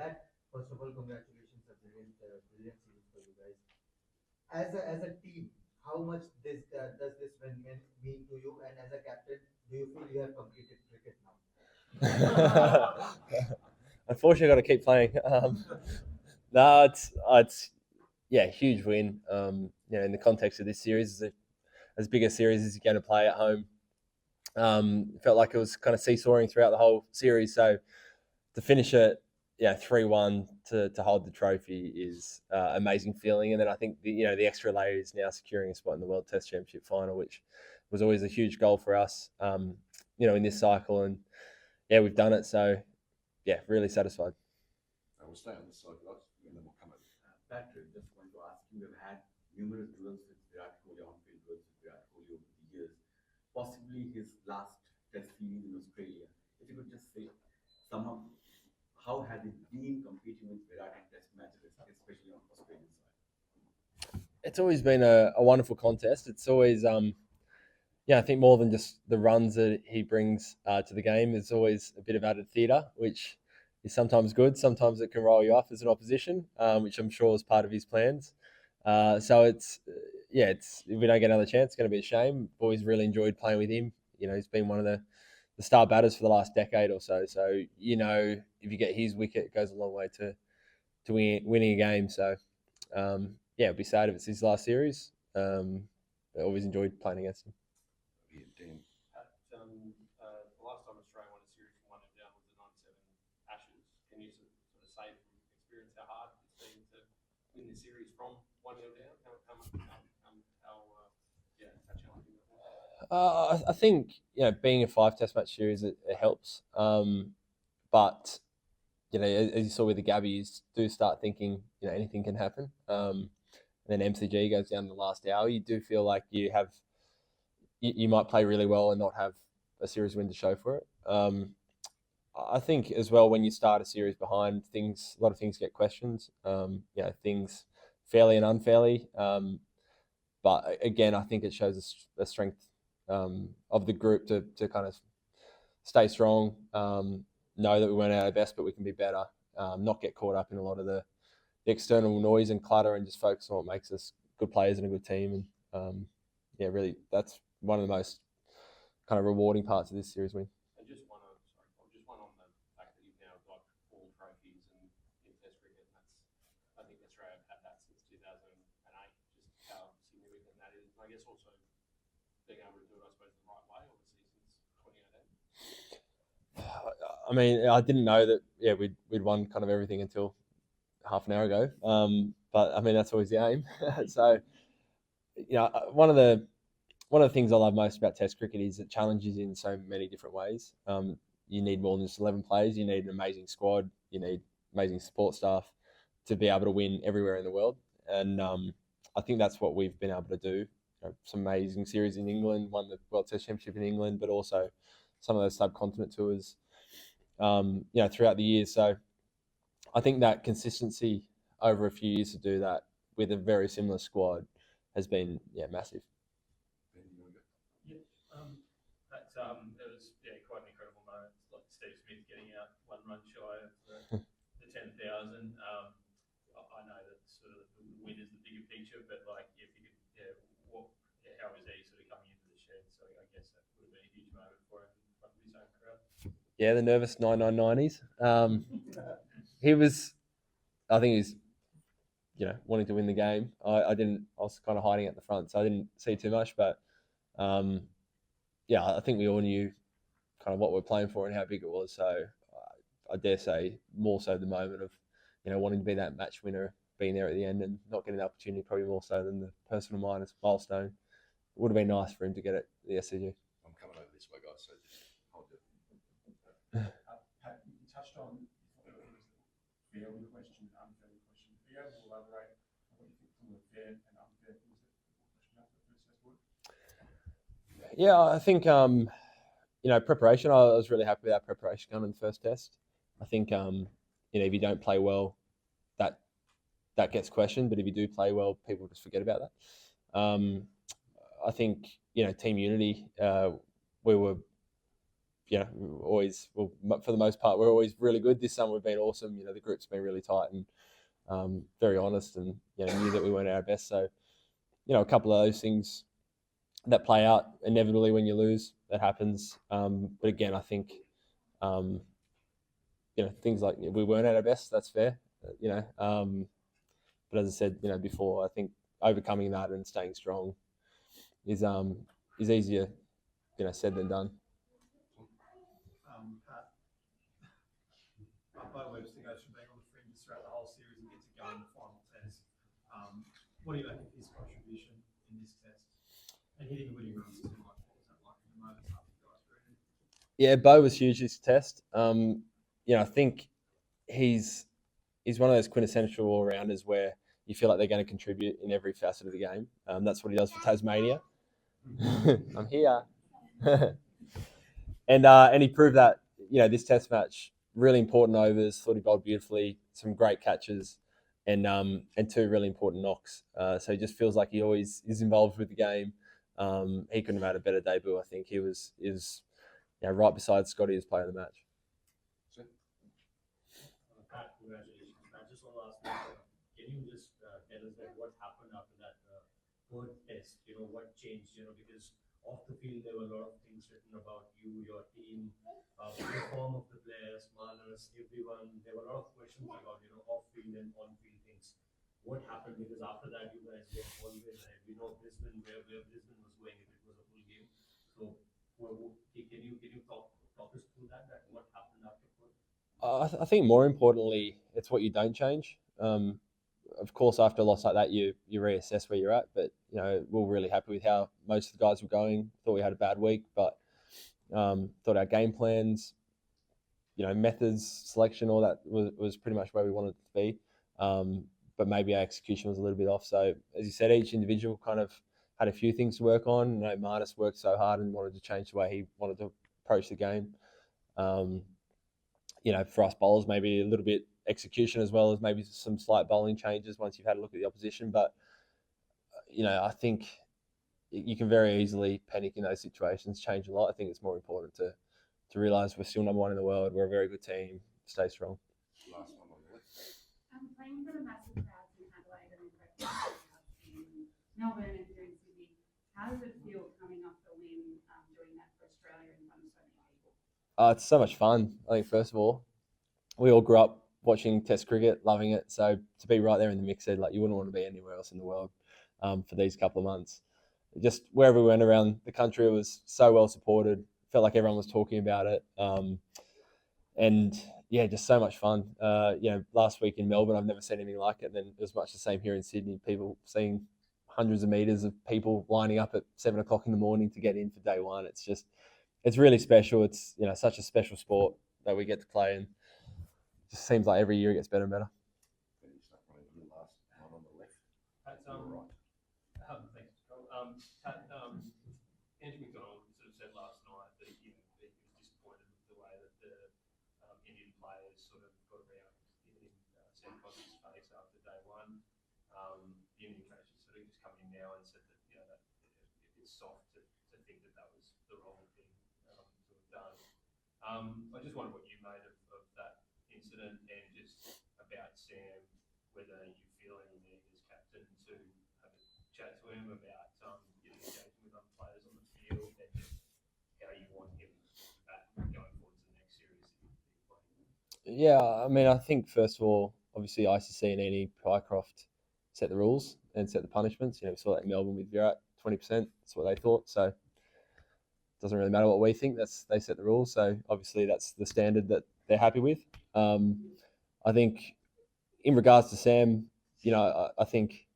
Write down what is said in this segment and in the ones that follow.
Pat, first of all, congratulations, a brilliant series for you guys. As a team, how much this does this mean to you? And as a captain, do you feel you have completed cricket now? Unfortunately, I've got to keep playing. No, it's yeah, huge win. In the context of this series, as big a series as you're going to play at home. Felt like it was kind of seesawing throughout the whole series. So to finish it, 3-1 to hold the trophy is amazing feeling. And then I think the extra layer is now securing a spot in the World Test Championship final, which was always a huge goal for us, in this cycle. And we've done it. So really satisfied. We'll stay on this side, guys, and then we'll come over. Patrick, just want to ask you, we've had numerous duels with Virat Kohli, on-field duels with Virat Kohli over the years, possibly his last test series in Australia. If you could just say somehow, how has it been competing with Virat in test matches, especially on Australian side? It's always been a wonderful contest. It's always, I think more than just the runs that he brings to the game, there's always a bit of added theatre, which is sometimes good. Sometimes it can roll you off as an opposition, which I'm sure is part of his plans. So it's if we don't get another chance, it's going to be a shame. Always really enjoyed playing with him. He's been one of the star batters for the last decade or so. So if you get his wicket, it goes a long way to winning a game. So it'd be sad if it's his last series. I always enjoyed playing against him. The last time Australia won a series from 1-0 down was the '97 Ashes. Can you sort of say from experience how hard it's been to win the series from 1-0 down? How challenging it was? I think being a 5 Test match series, it helps. But as you saw with the Gabbies, do start thinking anything can happen. And then MCG goes down the last hour. You do feel like you might play really well and not have a series win to show for it. I think as well, when you start a series behind, a lot of things get questioned. Things fairly and unfairly. But again, I think it shows a strength of the group to kind of stay strong, know that we weren't at our best, but we can be better, not get caught up in a lot of the external noise and clutter, and just focus on what makes us good players and a good team. And really, that's one of the most kind of rewarding parts of this series win. And just one on the fact that you've now got 4 trophies in Test cricket. I think Australia have had that since 2008. Just how significant that is. And I guess also being able to do it, I suppose, the right way, obviously, since 2018. I mean, I didn't know that. We'd won kind of everything until half an hour ago. But I mean, that's always the aim. So, one of the things I love most about Test cricket is it challenges in so many different ways. You need more than just 11 players. You need an amazing squad. You need amazing support staff to be able to win everywhere in the world. And I think that's what we've been able to do. Some amazing series in England, won the World Test Championship in England, but also some of those subcontinent tours, throughout the years. So I think that consistency over a few years to do that with a very similar squad has been massive. That's it was quite an incredible moment. It's like Steve Smith getting out 1 run shy of the 10,000. I know that sort of the win is the bigger picture, but like if you could, how was he sort of coming into the shed? So I guess that would have been a huge moment for him in front of his own crowd. Yeah, the nervous 9990s. He was, I think he's, wanting to win the game. I was kind of hiding at the front, so I didn't see too much, but I think we all knew kind of what we're playing for and how big it was. So I dare say more so the moment of, wanting to be that match winner, being there at the end and not getting the opportunity, probably more so than the personal milestone. It would have been nice for him to get it at the SCG. I'm coming over this way, guys, so just hold it. Pat, you touched on fair question, unfair question. Are you able to elaborate on what you think from the fair and unfair things that question about the first Test work? Yeah, I think preparation. I was really happy with our preparation going in the first Test. I think if you don't play well, that gets questioned. But if you do play well, people just forget about that. I think team unity. We were for the most part, we're always really good. This summer we've been awesome. The group's been really tight and very honest, and knew that we weren't at our best. So, a couple of those things that play out inevitably when you lose, that happens. But again, I think, things like we weren't at our best. That's fair. But as I said, before, I think overcoming that and staying strong is easier, said than done. Pat, Bo Webster goes from being on the fringes throughout the whole series and gets to go in the final test. What do you make of his contribution in this test? And hitting the winning runs too much. What was that like in the moments after you guys were in? Yeah, Bo was huge this test. I think he's one of those quintessential all-rounders where you feel like they're going to contribute in every facet of the game. That's what he does for Tasmania. I'm here. And he proved that, this test match, really important overs, thought he bowled beautifully, some great catches, and two really important knocks. So he just feels like he always is involved with the game. He couldn't have had a better debut. I think he was right beside Scotty as player of the match. Pat, congratulations. Pat, just one last question. Can you just tell us what happened after that third test? What changed? Because off the field there were a lot of things written about you, your team, the form of the players, manners, everyone. There were a lot of questions about off field and on field things. What happened? Because after that you guys were always ahead. We know Brisbane, where Brisbane was going if it was a full game. So can you talk us through that? What happened after? I think more importantly, it's what you don't change. Of course, after a loss like that, you reassess where you're at. But we're really happy with how most of the guys were going. Thought we had a bad week, but thought our game plans, methods, selection, all that was pretty much where we wanted it to be. But maybe our execution was a little bit off. So as you said, each individual kind of had a few things to work on. Marsh worked so hard and wanted to change the way he wanted to approach the game. For us bowlers, maybe a little bit execution as well as maybe some slight bowling changes once you've had a look at the opposition. But, I think you can very easily panic in those situations, change a lot. I think it's more important to realise we're still number one in the world. We're a very good team. Stay strong. Last one on the list. Playing for the massive crowds in Adelaide and in Melbourne and here in Sydney, how does it feel coming off the win, doing that for Australia in front of so many people? It's so much fun. I think, first of all, we all grew up watching Test cricket, loving it. So to be right there in the mix, you wouldn't want to be anywhere else in the world for these couple of months. Just wherever we went around the country, it was so well supported. Felt like everyone was talking about it. And yeah, just so much fun. Last week in Melbourne, I've never seen anything like it. And then it was much the same here in Sydney. People seeing hundreds of meters of people lining up at 7 o'clock in the morning to get in for day one. It's really special. It's such a special sport that we get to play, and it just seems like every year it gets better and better. Finish that one in the last one on the left. Pat, Right. thanks, Joel. Pat, Andrew McDonald sort of said last night that he was disappointed with the way that the Indian players sort of got around in Sam Coss's face after day one. The Indian coach has sort of just come in now and said that that it's soft to think that was the wrong thing to have done. I just wondered what you made of that incident and just about Sam, whether you feel any need as captain to have a chat to him about engaging with other players on the field and just how you want him back going forward to the next series that you're playing. Yeah, I mean, I think first of all, obviously ICC and Andy Pycroft set the rules and set the punishments. We saw that in Melbourne with Virat, 20%. That's what they thought. So it doesn't really matter what we think. They set the rules. So obviously that's the standard that they're happy with. I think in regards to Sam, I think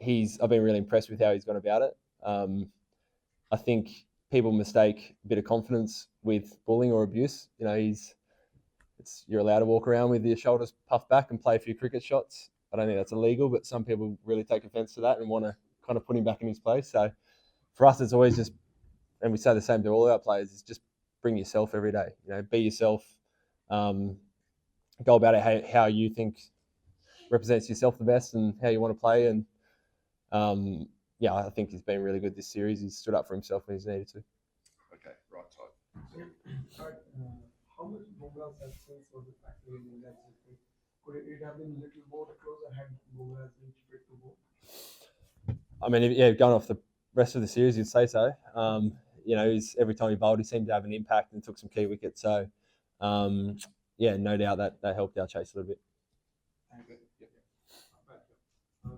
I've been really impressed with how he's gone about it. I think people mistake a bit of confidence with bullying or abuse. You're allowed to walk around with your shoulders puffed back and play a few cricket shots. I don't think that's illegal, but some people really take offence to that and want to kind of put him back in his place. So for us, it's always just, and we say the same to all our players, is just bring yourself every day. Be yourself. Go about it how you think represents yourself the best and how you want to play. And I think he's been really good this series. He's stood up for himself when he's needed to. Okay, right time. How much Bumrah's absence was a factor in England's victory? Could it have been a little more closer had Bumrah been fit to go? I mean, yeah, going off the rest of the series, you'd say so. Every time he bowled, he seemed to have an impact and took some key wickets. So, yeah, no doubt that helped our chase a little bit.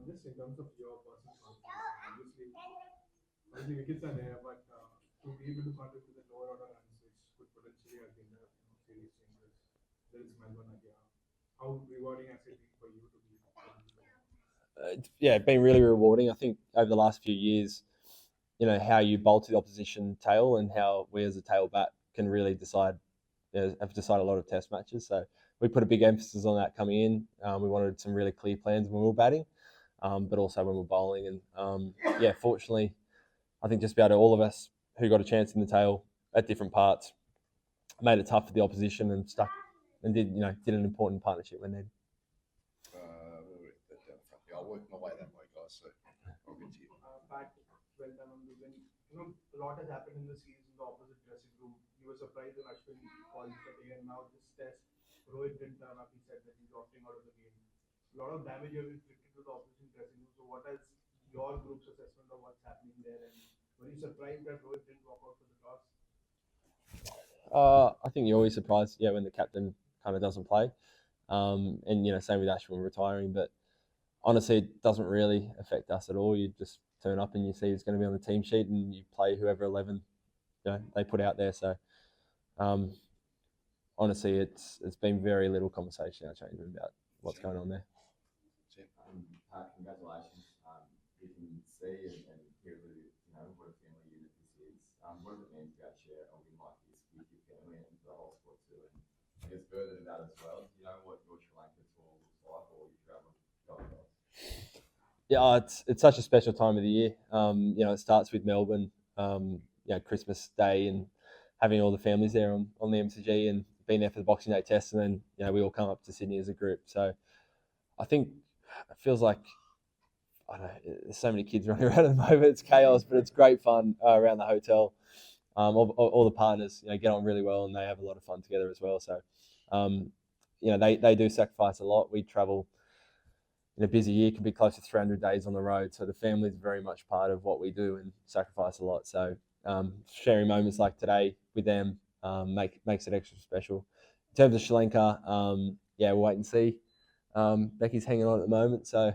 Just in terms of your personal confidence, obviously wickets are there, but to be able to contribute to the lower order runs, which could potentially have been the series changers, there is Melbourne again. How rewarding has it been for you to be? It's been really rewarding. I think over the last few years, how you bowl to the opposition tail and how we as a tail bat can really have decided a lot of test matches. So we put a big emphasis on that coming in. We wanted some really clear plans when we were batting, but also when we were bowling. And fortunately, I think just about all of us who got a chance in the tail at different parts made it tough for the opposition and stuck and did an important partnership when needed. I'll work my way that way, guys. So I'll get to you. Pat, well done on the win. A lot has happened in the series in the opposite dressing room. You were surprised when Ashwin called for day, and now this test, Rohit didn't turn up. He said that he's opting out of the game. A lot of damage has been inflicted to the opposition dressing room. So, what is your group's assessment of what's happening there? And were you surprised that Rohit didn't walk out for the toss? I think you're always surprised, when the captain kind of doesn't play. Same with Ashwin retiring, but honestly, it doesn't really affect us at all. You just turn up and you see who's going to be on the team sheet, and you play whoever 11 they put out there. So, honestly, it's been very little conversation in our change room about what's going on there. Pat, congratulations. You can see and hear what a family unit this is. What does it mean to be able to share a win like this with your family and the whole squad too? And I guess further to that as well, do you know what your Sri Lanka tour looks like, or your travel going on? Yeah, it's such a special time of the year. It starts with Melbourne, Christmas Day, and having all the families there on the MCG and being there for the Boxing Day test, and then we all come up to Sydney as a group. So I think it feels like I don't know. There's so many kids running around at the moment. It's chaos, but it's great fun around the hotel. All the partners get on really well, and they have a lot of fun together as well. So they do sacrifice a lot. We travel. In a busy year, can be close to 300 days on the road. So the family is very much part of what we do and sacrifice a lot. So sharing moments like today with them makes it extra special. In terms of Sri Lanka, we'll wait and see. Becky's hanging on at the moment, so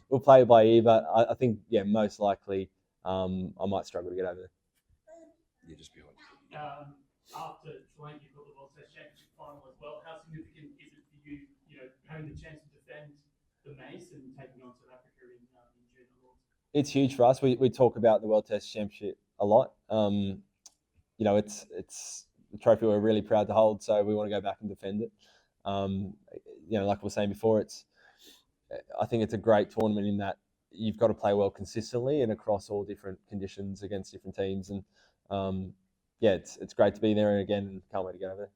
we'll play it by ear. But I think, most likely I might struggle to get over there. You're just behind. After Sri Lanka, you've got the World Test Championship final as well. How significant is it for you, having the chance to defend the Mace and taking on South Africa in June? It's huge for us. We talk about the World Test Championship a lot. It's the trophy we're really proud to hold, so we want to go back and defend it. Like we were saying before, I think it's a great tournament in that you've got to play well consistently and across all different conditions against different teams. And it's great to be there again, and can't wait to get over there.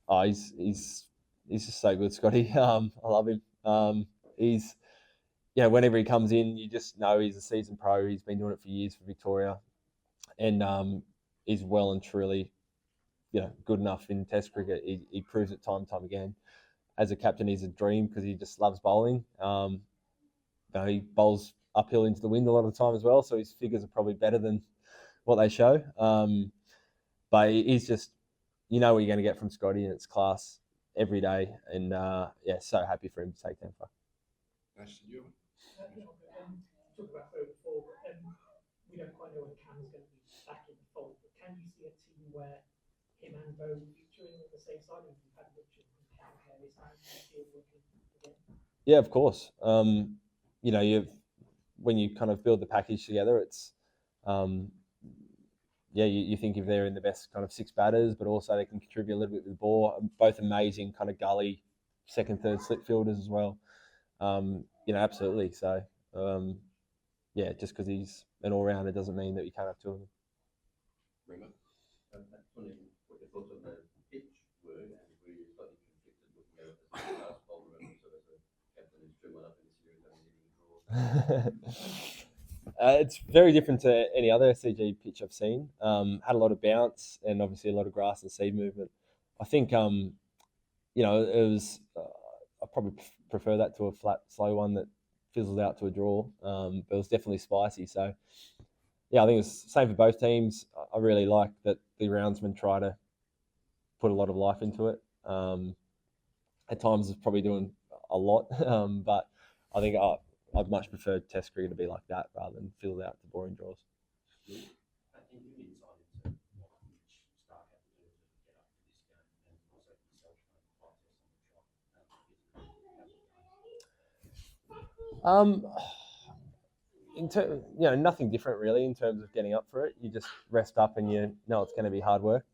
Oh, he's just so good, Scotty. I love him. Whenever he comes in, you just know he's a seasoned pro. He's been doing it for years for Victoria, and he's well and truly, good enough in Test cricket. He proves it time and time again. As a captain, he's a dream because he just loves bowling. He bowls uphill into the wind a lot of the time as well, so his figures are probably better than what they show. But he's just, what you're going to get from Scotty, and it's class every day. And so happy for him to take 10 for. Nice to you. Talk about Pro before, but we don't quite know when Cam's going to be back in the fold. But can you see a team where him and Bo featuring on the same side, and you've had Richard and Cam various times working again? Yeah, of course. When you kind of build the package together, it's you think if they're in the best kind of six batters, but also they can contribute a little bit with the ball. Both amazing kind of gully second, third slip fielders as well. Absolutely. So, just because he's an all-rounder doesn't mean that you can't have two of them. Remember? I just wondering what your thoughts on the pitch were, and were you slightly conflicted looking at it as a last bowler and also as a captain who's driven up in the series? It's very different to any other SCG pitch I've seen. Had a lot of bounce and obviously a lot of grass and seed movement. I think it was. I probably prefer that to a flat, slow one that fizzled out to a draw. But it was definitely spicy. So yeah, I think it's the same for both teams. I really like that the roundsmen try to put a lot of life into it. At times, it's probably doing a lot, but I think I'd much prefer Test cricket to be like that rather than fill out to boring draws. I think you need insight into what which Starc had to do to get up to this game, and also himself trying to fight on the trot. Nothing different really in terms of getting up for it. You just rest up and you know it's going to be hard work.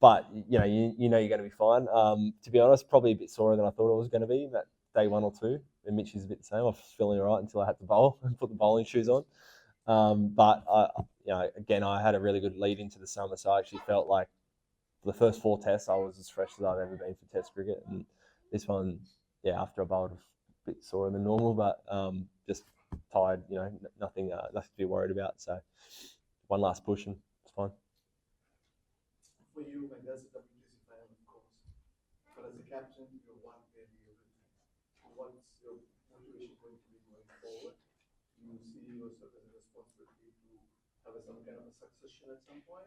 But you know you're going to be fine. To be honest, probably a bit sorer than I thought it was going to be that day 1 or 2. And Mitch is a bit the same. I was feeling all right until I had to bowl and put the bowling shoes on. But again, I had a really good lead into the summer, so I actually felt like for the first 4 tests I was as fresh as I've ever been for Test cricket. And this one, after I bowled, a bit sorer than normal, but just tired. Nothing to be worried about. So one last push and it's fine. For you, when there's a WTC final, of course, but as a captain, you're one really everything. What's your motivation going to be going forward? Do you see yourself as a responsibility to have some kind of a succession at some point?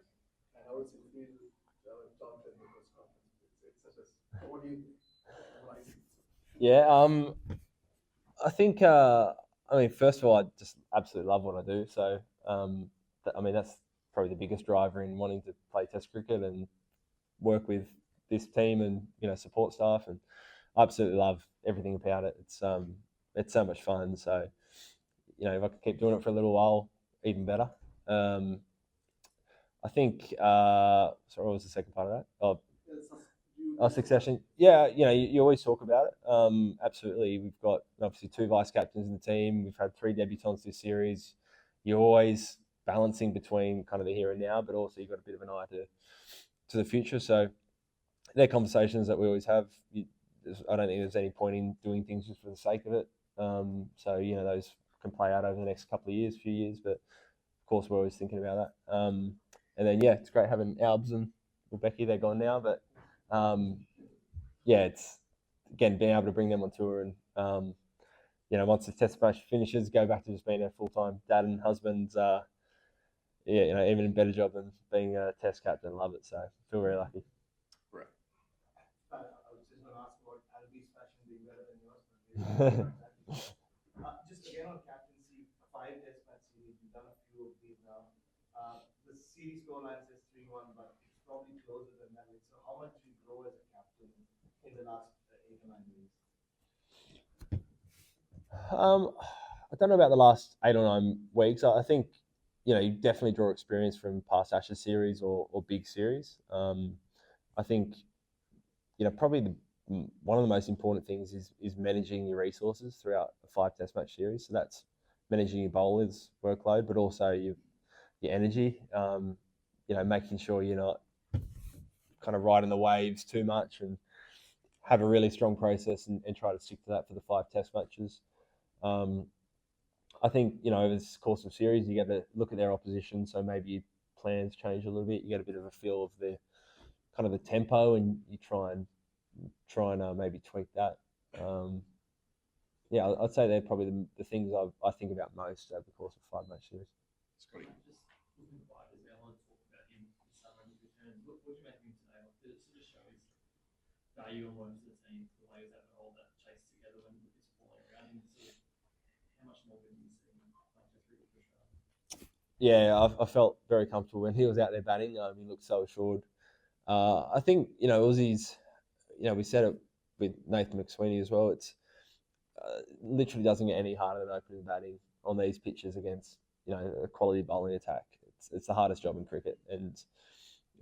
And how does it feel to have a talk at the press conference? It's such a, what do you think? Yeah, I think, first of all, I just absolutely love what I do. So, that's probably the biggest driver in wanting to play Test cricket and work with this team and support staff, and I absolutely love everything about it. It's so much fun. So if I could keep doing it for a little while, even better. I think sorry, what was the second part of that? Succession. Yeah, you always talk about it. Absolutely. We've got obviously 2 vice captains in the team. We've had 3 debutants this series. You're always balancing between kind of the here and now, but also you've got a bit of an eye to the future. So they're conversations that we always have. I don't think there's any point in doing things just for the sake of it. So those can play out over the next few years, but of course we're always thinking about that. And then it's great having Albs and Becky. They're gone now, but it's again being able to bring them on tour and once the Test match finishes, go back to just being a full-time dad and husband. Even a better job than being a Test captain. Love it. So I feel very lucky. Right. I was just going to ask about Albie's fashion being better than yours. Just again on captaincy, 5 Test match series, you've done a few of these now. The series scoreline says 3-1, but it's probably closer than that. So how much do you grow as a captain in the last 8 or 9 weeks? I don't know about the last 8 or 9 weeks. I think you definitely draw experience from past Ashes series or big series. I think probably one of the most important things is managing your resources throughout a 5 Test match series. So that's managing your bowlers' workload, but also your energy. Making sure you're not kind of riding the waves too much, and have a really strong process and try to stick to that for the 5 Test matches. I think over this course of series, you get to look at their opposition, so maybe your plans change a little bit. You get a bit of a feel of the kind of the tempo, and you try and maybe tweak that. I'd say they're probably the things I think about most over the course of 5 match series. Scotty. Just looking at Fighters, I want to talk about him this summer and his returns. What do you make of him today? Did it sort of show his value and worth to the team, the way he was able to hold that chase together when it's falling around him? Sort of, how much more can you see him like just really push around? Yeah, I felt very comfortable when he was out there batting. He looked so assured. I think Aussies, we said it with Nathan McSweeney as well. It's literally doesn't get any harder than opening batting on these pitches against a quality bowling attack. It's the hardest job in cricket, and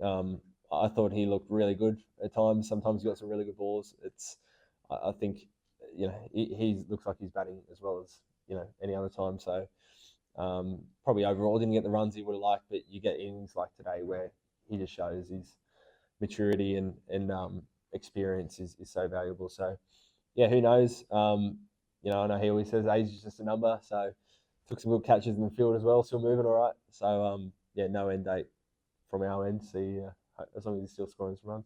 I thought he looked really good at times. Sometimes he got some really good balls. I think he looks like he's batting as well as any other time. So probably overall didn't get the runs he would have liked, but you get innings like today where he just shows his maturity and experience is so valuable. So, yeah, who knows? You know, I know he always says age is just a number. So, took some good catches in the field as well, still moving all right. So, yeah, no end date from our end. See, as long as he's still scoring some runs.